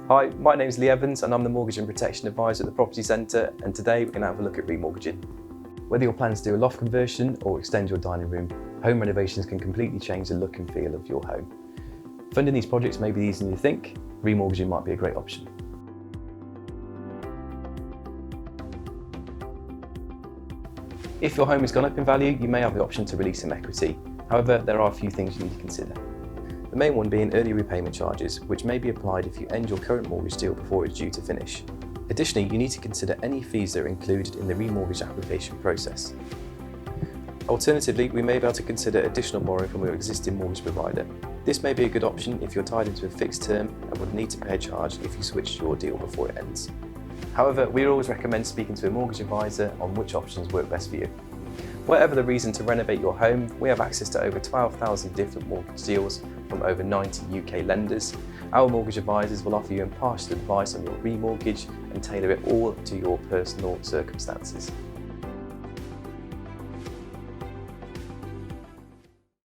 Hi, my name is Lee Evans and I'm the Mortgage and Protection Advisor at the Property Centre, and today we're going to have a look at remortgaging. Whether you're planning to do a loft conversion or extend your dining room, home renovations can completely change the look and feel of your home. Funding these projects may be easier than you think. Remortgaging might be a great option. If your home has gone up in value, you may have the option to release some equity. However, there are a few things you need to consider. The main one being early repayment charges, which may be applied if you end your current mortgage deal before it's due to finish. Additionally, you need to consider any fees that are included in the remortgage application process. Alternatively, we may be able to consider additional borrowing from your existing mortgage provider. This may be a good option if you're tied into a fixed term and would need to pay a charge if you switch your deal before it ends. However, we always recommend speaking to a mortgage advisor on which options work best for you. Whatever the reason to renovate your home, we have access to over 12,000 different mortgage deals from over 90 UK lenders. Our mortgage advisors will offer you impartial advice on your remortgage and tailor it all to your personal circumstances.